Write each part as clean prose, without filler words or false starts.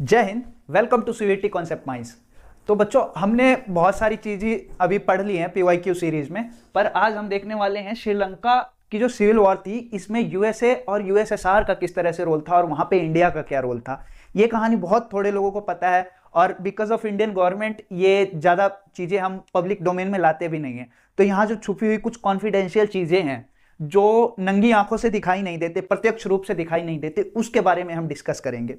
जय हिंद। Welcome to CVT concept minds. तो बच्चों, हमने बहुत सारी चीज़ें अभी पढ़ ली हैं पीवाईक्यू सीरीज में, पर आज हम देखने वाले हैं श्रीलंका की जो सिविल वॉर थी, इसमें यूएसए और यूएसएसआर का किस तरह से रोल था और वहाँ पे इंडिया का क्या रोल था। ये कहानी बहुत थोड़े लोगों को पता है और बिकॉज ऑफ इंडियन गवर्नमेंट ये ज़्यादा चीज़ें हम पब्लिक डोमेन में लाते भी नहीं हैं। तो यहाँ जो छुपी हुई कुछ कॉन्फिडेंशियल चीज़ें हैं जो नंगी आंखों से दिखाई नहीं देते, प्रत्यक्ष रूप से दिखाई नहीं देते, उसके बारे में हम डिस्कस करेंगे।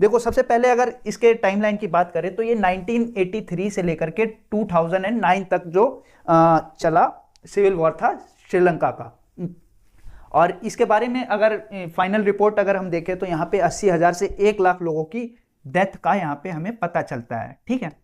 देखो, सबसे पहले अगर इसके टाइमलाइन की बात करें तो ये 1983 से लेकर के 2009 तक जो चला सिविल वॉर था श्रीलंका का। और इसके बारे में अगर फाइनल रिपोर्ट अगर हम देखें तो यहाँ पे 80,000 से 1 लाख लोगों की डेथ का यहाँ पे हमें पता चलता है। ठीक है।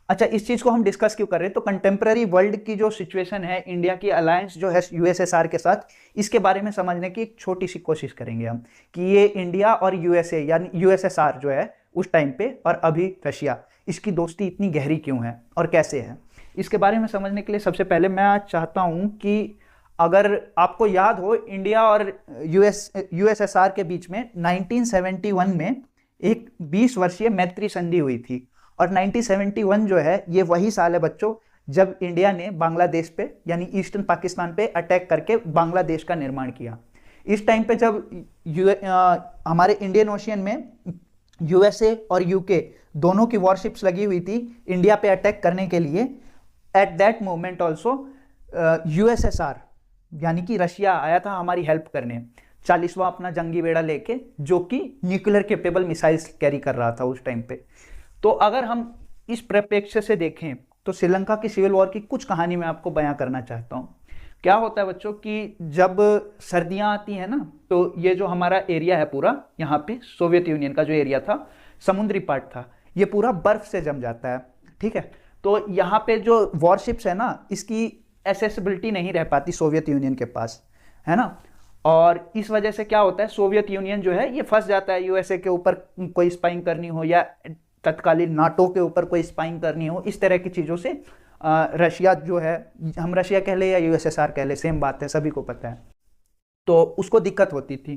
अच्छा, इस चीज़ को हम डिस्कस क्यों कर रहे हैं? तो कंटेम्प्रेरी वर्ल्ड की जो सिचुएशन है, इंडिया की अलायंस जो है यूएसएसआर के साथ, इसके बारे में समझने की एक छोटी सी कोशिश करेंगे हम कि ये इंडिया और यूएसए यानी यूएसएसआर जो है उस टाइम पे और अभी रशिया, इसकी दोस्ती इतनी गहरी क्यों है और कैसे है। इसके बारे में समझने के लिए सबसे पहले मैं आज चाहता हूँ कि अगर आपको याद हो, इंडिया और यूएसएसआर के बीच में 1971 में एक 20 वर्षीय मैत्री संधि हुई थी। और 1971 जो है ये वही साल है बच्चों जब इंडिया ने बांग्लादेश पे यानी ईस्टर्न पाकिस्तान पे अटैक करके बांग्लादेश का निर्माण किया। इस टाइम पे जब हमारे इंडियन ओशियन में यूएसए और यूके दोनों की वॉरशिप्स लगी हुई थी इंडिया पे अटैक करने के लिए, at that moment also USSR यानी कि रशिया आया था हमारी हेल्प करने, 40वां अपना जंगी बेड़ा लेके, जो कि न्यूक्लियर कैपेबल मिसाइल्स कैरी कर रहा था उस टाइम पे। तो अगर हम इस परिप्रेक्ष्य से देखें तो श्रीलंका की सिविल वॉर की कुछ कहानी मैं आपको बयां करना चाहता हूं। क्या होता है बच्चों कि जब सर्दियां आती हैं ना, तो ये जो हमारा एरिया है पूरा, यहाँ पे सोवियत यूनियन का जो एरिया था, समुद्री पार्ट था, ये पूरा बर्फ से जम जाता है। ठीक है। तो यहाँ पे जो वॉरशिप्स है ना, इसकी एसेसिबिलिटी नहीं रह पाती सोवियत यूनियन के पास, है ना। और इस वजह से क्या होता है, सोवियत यूनियन जो है ये फंस जाता है। यूएसए के ऊपर कोई स्पाइंग करनी हो या तत्कालीन नाटो के ऊपर कोई स्पाइंग करनी हो, इस तरह की चीज़ों से रशिया जो है, हम रशिया कह ले या यूएसएसआर कह ले, सेम बात है, सभी को पता है, तो उसको दिक्कत होती थी।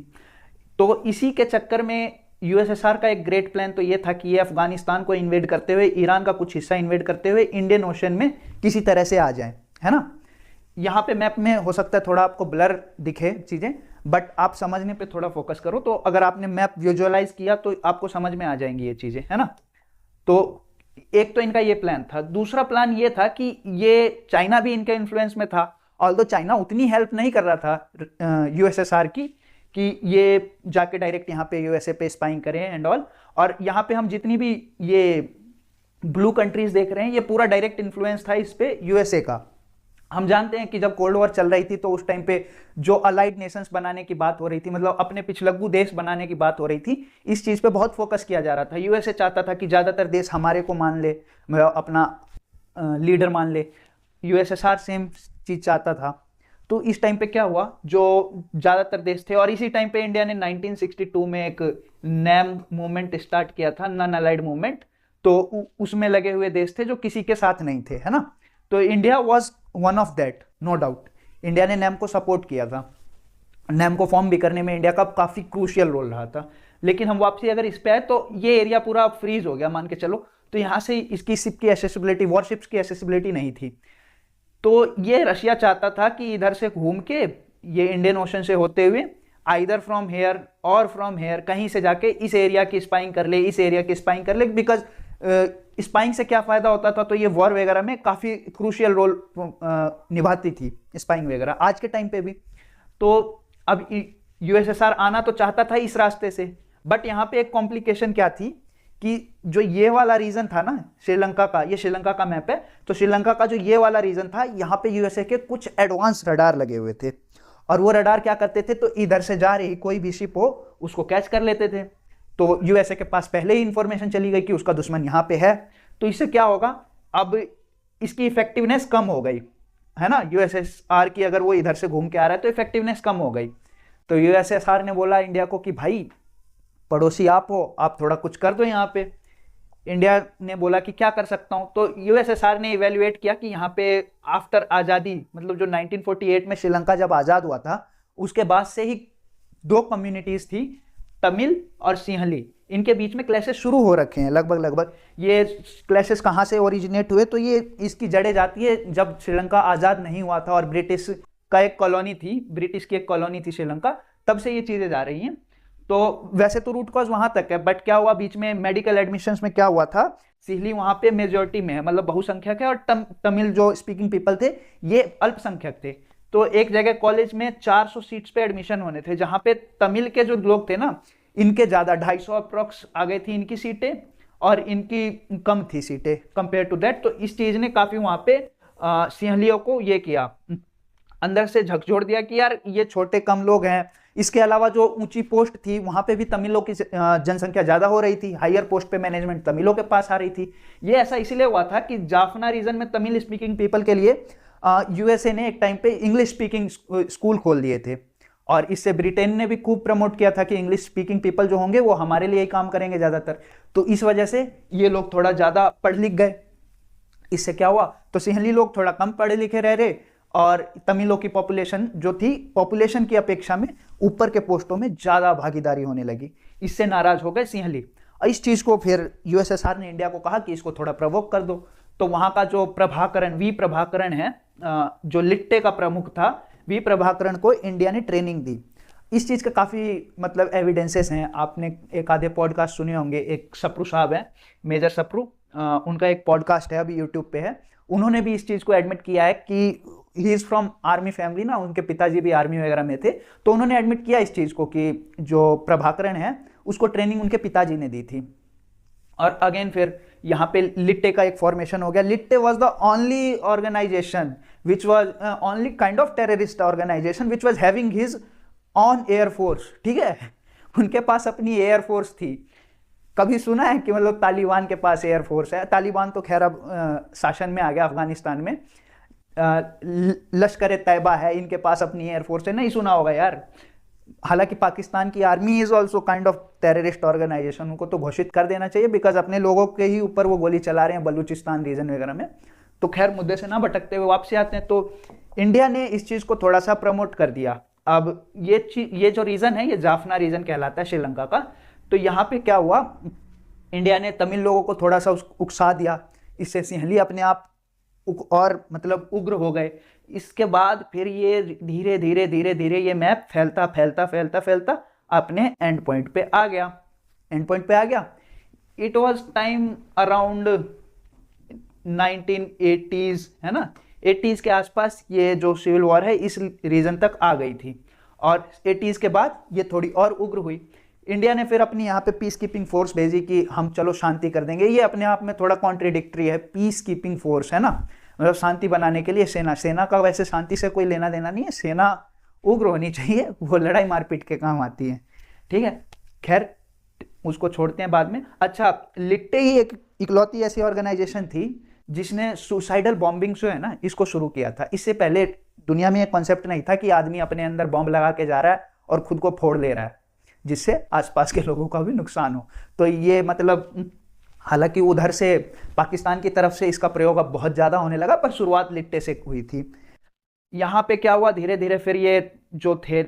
तो इसी के चक्कर में यूएसएसआर का एक ग्रेट प्लान तो ये था कि ये अफगानिस्तान को इन्वेड करते हुए, ईरान का कुछ हिस्सा इन्वेड करते हुए इंडियन ओशन में किसी तरह से आ जाए, है ना। यहाँ पे मैप में हो सकता है थोड़ा आपको ब्लर दिखे चीज़ें, बट आप समझने पे थोड़ा फोकस करो, तो अगर आपने मैप विजुअलाइज किया तो आपको समझ में आ जाएंगी ये चीज़ें, है ना। तो एक तो इनका ये प्लान था। दूसरा प्लान ये था कि ये चाइना भी इनके इन्फ्लुएंस में था, ऑल्दो चाइना उतनी हेल्प नहीं कर रहा था यूएसएसआर की कि ये जाके डायरेक्ट यहाँ पे यूएसए पे स्पाइंग करें एंड ऑल। और यहाँ पे हम जितनी भी ये ब्लू कंट्रीज देख रहे हैं, ये पूरा डायरेक्ट इन्फ्लुएंस था इस पे यूएसए का। हम जानते हैं कि जब कोल्ड वॉर चल रही थी तो उस टाइम पे जो अलाइड नेशंस बनाने की बात हो रही थी, मतलब अपने पिछलग्गू देश बनाने की बात हो रही थी, इस चीज़ पे बहुत फोकस किया जा रहा था। यूएसए चाहता था कि ज़्यादातर देश हमारे को मान ले, मतलब अपना लीडर मान ले। यूएसएसआर सेम चीज़ चाहता था। तो इस टाइम पे क्या हुआ, जो ज़्यादातर देश थे, और इसी टाइम पे इंडिया ने 1962 में एक नैम मूवमेंट स्टार्ट किया था, नॉन अलाइड मूवमेंट। तो उसमें लगे हुए देश थे जो किसी के साथ नहीं थे, है ना। तो India was one of that, no doubt. India ने नैम को सपोर्ट किया था, नैम को फॉर्म भी करने में इंडिया का काफ़ी क्रूशियल रोल रहा था। लेकिन हम वापसी अगर इस पे आए तो ये एरिया पूरा फ्रीज हो गया मान के चलो, तो यहाँ से इसकी शिप की एसेसिबिलिटी, वॉरशिप्स की एसेसिबिलिटी नहीं थी। तो ये रशिया चाहता था कि इधर से घूम के ये इंडियन ओशन से होते हुए आइदर फ्रॉम हेयर और फ्रॉम हेयर कहीं से जाके इस एरिया की स्पाइंग कर ले, इस एरिया की स्पाइंग कर ले। बिकॉज स्पाइंग से क्या फायदा होता था, तो ये वॉर वगैरह में काफी क्रूशियल रोल निभाती थी स्पाइंग वगैरह, आज के टाइम पे भी। तो अब यूएसएसआर आना तो चाहता था इस रास्ते से, बट यहाँ पे एक कॉम्प्लिकेशन क्या थी कि जो ये वाला रीजन था ना श्रीलंका का, ये श्रीलंका का मैप है, तो श्रीलंका का जो ये वाला रीजन था, यहाँ पे यूएसए के कुछ एडवांस रडार लगे हुए थे। और वो रडार क्या करते थे, तो इधर से जा रही कोई भी शिप हो उसको कैच कर लेते थे। तो यूएसए के पास पहले ही इंफॉर्मेशन चली गई कि उसका दुश्मन यहाँ पे है। तो इससे क्या होगा, अब इसकी इफेक्टिवनेस कम हो गई, है ना। यूएसएसआर की अगर वो इधर से घूम के आ रहा है तो इफेक्टिवनेस कम हो गई। तो यूएसएसआर ने बोला इंडिया को कि भाई पड़ोसी आप हो, आप थोड़ा कुछ कर दो यहाँ पे। इंडिया ने बोला कि क्या कर सकता हूँ। तो यूएसएसआर ने इवेल्युएट किया कि यहाँ पे आफ्टर आज़ादी, मतलब जो 1948 में श्रीलंका जब आज़ाद हुआ था, उसके बाद से ही 2 कम्युनिटीज़ थी, तमिल और सिंहली। इनके बीच में क्लैशेस शुरू हो रखे हैं लगभग। ये क्लैशेस कहाँ से ओरिजिनेट हुए, तो ये इसकी जड़ें जाती है जब श्रीलंका आज़ाद नहीं हुआ था और ब्रिटिश का एक कॉलोनी थी, ब्रिटिश की एक कॉलोनी थी श्रीलंका, तब से ये चीज़ें जा रही हैं। तो वैसे तो रूट कॉज वहाँ तक है, बट क्या हुआ बीच में मेडिकल एडमिशन्स में क्या हुआ था, सिहली वहाँ पे मेजोरिटी में है, मतलब बहुसंख्यक है, और तमिल जो स्पीकिंग पीपल थे ये अल्पसंख्यक थे। तो एक जगह कॉलेज में 400 सीट्स पे एडमिशन होने थे, जहाँ पे तमिल के जो लोग थे ना, इनके ज़्यादा 250 अप्रॉक्स आ गई थी इनकी सीटें, और इनकी कम थी सीटें कंपेयर टू दैट। तो इस चीज़ ने काफ़ी वहाँ पे सिंहलियों को ये किया, अंदर से झकझोर दिया कि यार ये छोटे कम लोग हैं। इसके अलावा जो ऊंची पोस्ट थी वहाँ पे भी तमिलों की जनसंख्या ज़्यादा हो रही थी, हायर पोस्ट पे मैनेजमेंट तमिलों के पास आ रही थी। ये ऐसा इसलिए हुआ था कि जाफना रीजन में तमिल स्पीकिंग पीपल के लिए यूएसए ने एक टाइम पे इंग्लिश स्पीकिंग स्कूल खोल दिए थे, और इससे ब्रिटेन ने भी खूब प्रमोट किया था कि इंग्लिश स्पीकिंग पीपल जो होंगे वो हमारे लिए ही काम करेंगे ज़्यादातर। तो इस वजह से ये लोग थोड़ा ज़्यादा पढ़ लिख गए। इससे क्या हुआ, तो सिंहली लोग थोड़ा कम पढ़े लिखे रह रहे, और तमिलों की पॉपुलेशन जो थी, पॉपुलेशन की अपेक्षा में ऊपर के पोस्टों में ज़्यादा भागीदारी होने लगी। इससे नाराज हो गए सिंहली। इस चीज़ को फिर यूएसएसआर ने इंडिया को कहा कि इसको थोड़ा प्रवोक कर दो। तो वहाँ का जो प्रभाकरण, वी प्रभाकरण है, जो लिट्टे का प्रमुख था, वी प्रभाकरण को इंडिया ने ट्रेनिंग दी। इस चीज़ के काफ़ी मतलब एविडेंसेस हैं, आपने एक आधे पॉडकास्ट सुने होंगे। एक सप्रू साहब है, मेजर सप्रू, उनका एक पॉडकास्ट है अभी यूट्यूब पे है, उन्होंने भी इस चीज़ को एडमिट किया है कि he is from army family ना, उनके पिताजी भी आर्मी वगैरह में थे, तो उन्होंने एडमिट किया इस चीज़ को कि जो प्रभाकरण है उसको ट्रेनिंग उनके पिताजी ने दी थी। और अगेन फिर यहाँ पे लिट्टे का एक फॉर्मेशन हो गया। LTTE was the only organization which was only kind of terrorist organization which was having his own air force, ठीक है, उनके पास अपनी एयरफोर्स थी। कभी सुना है कि मतलब तालिबान के पास एयरफोर्स है? तालिबान तो खैर अब शासन में आ गया अफगानिस्तान में, लश्कर तैयबा है, इनके पास अपनी एयरफोर्स है, नहीं सुना होगा यार। हालांकि पाकिस्तान की army is also kind of terrorist organisation, उनको तो घोषित कर देना चाहिए, बिकॉज अपने लोगों के ही ऊपर वो गोली चला रहे हैं बलूचिस्तान रीजन वगैरह में। तो खैर मुद्दे से ना भटकते हुए वापसी आते हैं, तो इंडिया ने इस चीज़ को थोड़ा सा प्रमोट कर दिया। अब ये जो रीजन है, ये जाफना रीजन कहलाता है श्रीलंका का। तो यहाँ पे क्या हुआ, इंडिया ने तमिल लोगों को थोड़ा सा उकसा दिया, इससे सिंहली अपने आप और मतलब उग्र हो गए। इसके बाद फिर ये धीरे धीरे धीरे धीरे ये मैप फैलता फैलता फैलता फैलता अपने एंड पॉइंट पे आ गया। एंड पॉइंट पे आ गया, it was time around 1980s, है ना, 80s के आसपास ये जो सिविल वॉर है इस रीजन तक आ गई थी, और 80s के बाद ये थोड़ी और उग्र हुई। इंडिया ने फिर अपनी यहाँ पे पीस कीपिंग फोर्स भेजी कि हम चलो शांति कर देंगे। ये अपने आप में थोड़ा कॉन्ट्रेडिक्टरी है, पीस कीपिंग फोर्स है ना, मतलब शांति बनाने के लिए सेना का वैसे शांति से कोई लेना देना नहीं है, सेना उग्र होनी चाहिए, वो लड़ाई मारपीट के काम आती है, ठीक है। खैर उसको छोड़ते हैं बाद में। अच्छा, लिट्टे ही एक इकलौती ऐसी ऑर्गेनाइजेशन थी जिसने सुसाइडल बॉम्बिंग जो है ना, इसको शुरू किया था। इससे पहले दुनिया में एक कॉन्सेप्ट नहीं था कि आदमी अपने अंदर बॉम्ब लगा के जा रहा है और खुद को फोड़ ले रहा है जिससे आसपास के लोगों का भी नुकसान हो। तो ये मतलब हालांकि उधर से पाकिस्तान की तरफ से इसका प्रयोग अब बहुत ज़्यादा होने लगा, पर शुरुआत लिट्टे से हुई थी। यहाँ पे क्या हुआ, धीरे धीरे फिर ये जो थे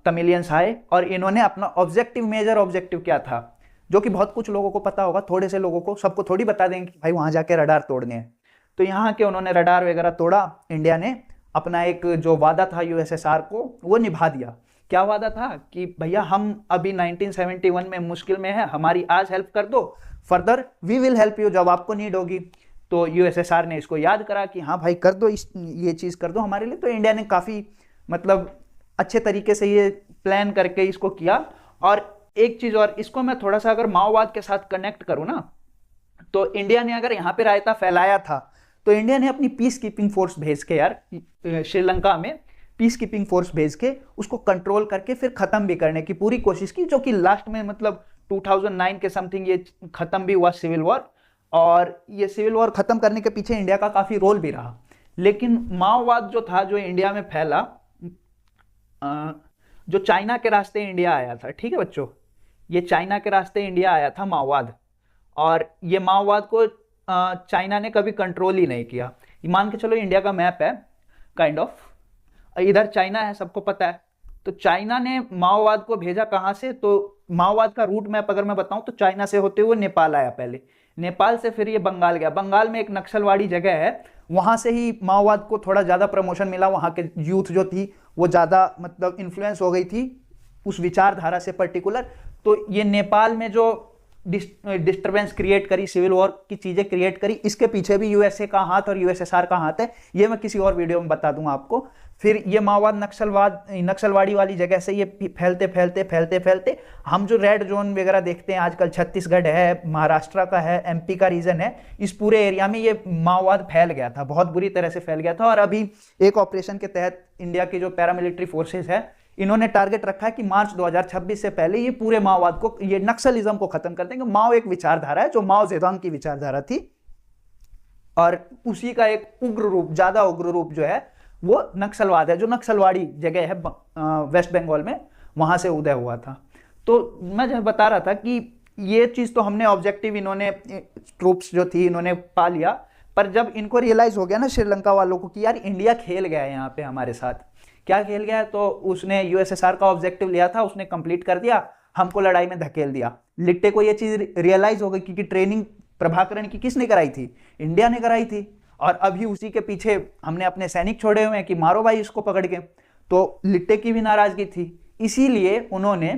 तमिलियंस आए और इन्होंने अपना ऑब्जेक्टिव, मेजर ऑब्जेक्टिव क्या था, जो कि बहुत कुछ लोगों को पता होगा, थोड़े से लोगों को, सबको थोड़ी बता देंगे कि भाई वहाँ जाके रडार तोड़ने हैं। तो यहाँ के उन्होंने रडार वगैरह तोड़ा। इंडिया ने अपना एक जो वादा था यूएसएसआर को वो निभा दिया। क्या वादा था कि भैया हम अभी 1971 में मुश्किल में है, हमारी आज हेल्प कर दो, further we will help you जब आपको नीड होगी। तो यूएसएसआर ने इसको याद करा कि हाँ भाई कर दो, ये चीज़ कर दो हमारे लिए। तो इंडिया ने काफ़ी मतलब अच्छे तरीके से ये प्लान करके इसको किया। और एक चीज़ और, इसको मैं थोड़ा सा अगर माओवाद के साथ कनेक्ट करूँ ना, तो इंडिया ने अगर यहाँ पे रायता फैलाया था, तो इंडिया ने अपनी पीस कीपिंग फोर्स भेज के यार श्रीलंका में पीस कीपिंग फोर्स भेज के उसको कंट्रोल करके फिर ख़त्म भी करने की पूरी कोशिश की, जो कि लास्ट में मतलब 2009 के समथिंग ये ख़त्म भी हुआ सिविल वॉर। और ये सिविल वॉर ख़त्म करने के पीछे इंडिया का काफ़ी रोल भी रहा। लेकिन माओवाद जो था, जो इंडिया में फैला, जो चाइना के रास्ते इंडिया आया था, ठीक है बच्चों, ये चाइना के रास्ते इंडिया आया था माओवाद। और ये माओवाद को चाइना ने कभी कंट्रोल ही नहीं किया। मान के चलो इंडिया का मैप है काइंड ऑफ, इधर चाइना है, सबको पता है। तो चाइना ने माओवाद को भेजा कहाँ से, तो माओवाद का रूट मैप अगर मैं बताऊं तो चाइना से होते हुए नेपाल आया पहले, नेपाल से फिर ये बंगाल गया, बंगाल में एक नक्सलवाड़ी जगह है, वहां से ही माओवाद को थोड़ा ज्यादा प्रमोशन मिला, वहां के यूथ जो थी वो ज्यादा मतलब इन्फ्लुएंस हो गई थी उस विचारधारा से पर्टिकुलर। तो ये नेपाल में जो डिस्टर्बेंस क्रिएट करी, सिविल वॉर की चीजें क्रिएट करी, इसके पीछे भी यूएसए का हाथ और यूएसएसआर का हाथ है, ये मैं किसी और वीडियो में बता दूंगा आपको। फिर ये माओवाद नक्सलवाड़ी वाली जगह से ये फैलते फैलते फैलते फैलते हम जो रेड जोन वगैरह देखते हैं आजकल, छत्तीसगढ़ है, महाराष्ट्र का है, एमपी का रीजन है, इस पूरे एरिया में ये माओवाद फैल गया था, बहुत बुरी तरह से फैल गया था। और अभी एक ऑपरेशन के तहत इंडिया की जो पैरामिलिट्री फोर्सेज है, इन्होंने टारगेट रखा है कि मार्च 2026 से पहले ये पूरे माओवाद को, ये नक्सलिज्म को खत्म कर देंगे। माओ एक विचारधारा है जो माओ जेडोंग की विचारधारा थी, और उसी का एक उग्र रूप, ज्यादा उग्र रूप जो है वो नक्सलवाद है, जो नक्सलवाड़ी जगह है वेस्ट बंगाल में, वहां से उदय हुआ था। तो मैं जो बता रहा था कि ये चीज तो हमने ऑब्जेक्टिव, इन्होंने ट्रूप्स जो थी इन्होंने पा लिया, पर जब इनको रियलाइज हो गया ना श्रीलंका वालों को कि यार इंडिया खेल गया है यहाँ पे हमारे साथ, क्या खेल गया है, तो उसने यूएसएसआर का ऑब्जेक्टिव लिया था, उसने कंप्लीट कर दिया, हमको लड़ाई में धकेल दिया। लिट्टे को ये चीज रियलाइज हो गई क्योंकि ट्रेनिंग प्रभाकरण की किसने कराई थी, इंडिया ने कराई थी, और अभी उसी के पीछे हमने अपने सैनिक छोड़े हुए हैं कि मारो भाई इसको पकड़ के। तो लिट्टे की भी नाराजगी थी, इसीलिए उन्होंने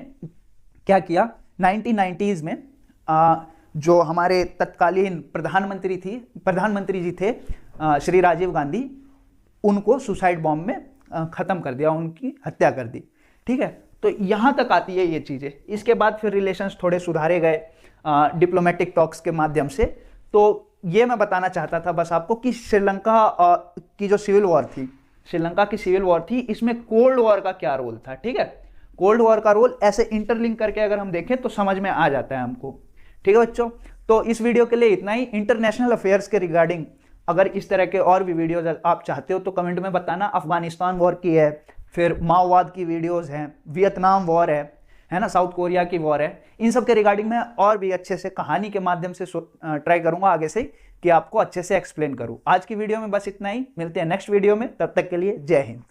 क्या किया, 1990s में जो हमारे तत्कालीन प्रधानमंत्री जी थे श्री राजीव गांधी, उनको सुसाइड बॉम्ब में खत्म कर दिया, उनकी हत्या कर दी। ठीक है, तो यहां तक आती है ये चीजें। इसके बाद फिर रिलेशंस थोड़े सुधारे गए डिप्लोमेटिक टॉक्स के माध्यम से। तो ये मैं बताना चाहता था बस आपको कि श्रीलंका की जो सिविल वॉर थी, श्रीलंका की सिविल वॉर थी, इसमें कोल्ड वॉर का क्या रोल था। ठीक है, कोल्ड वॉर का रोल ऐसे इंटरलिंक करके अगर हम देखें तो समझ में आ जाता है हमको। ठीक है बच्चों, तो इस वीडियो के लिए इतना ही। इंटरनेशनल अफेयर्स के रिगार्डिंग अगर इस तरह के और भी वीडियोज आप चाहते हो तो कमेंट में बताना। अफगानिस्तान वॉर की है, फिर माओवाद की वीडियोस हैं, वियतनाम वॉर है ना, साउथ कोरिया की वॉर है, इन सब के रिगार्डिंग मैं और भी अच्छे से कहानी के माध्यम से ट्राई करूंगा आगे से कि आपको अच्छे से एक्सप्लेन करूं। आज की वीडियो में बस इतना ही, मिलते हैं नेक्स्ट वीडियो में, तब तक के लिए जय हिंद।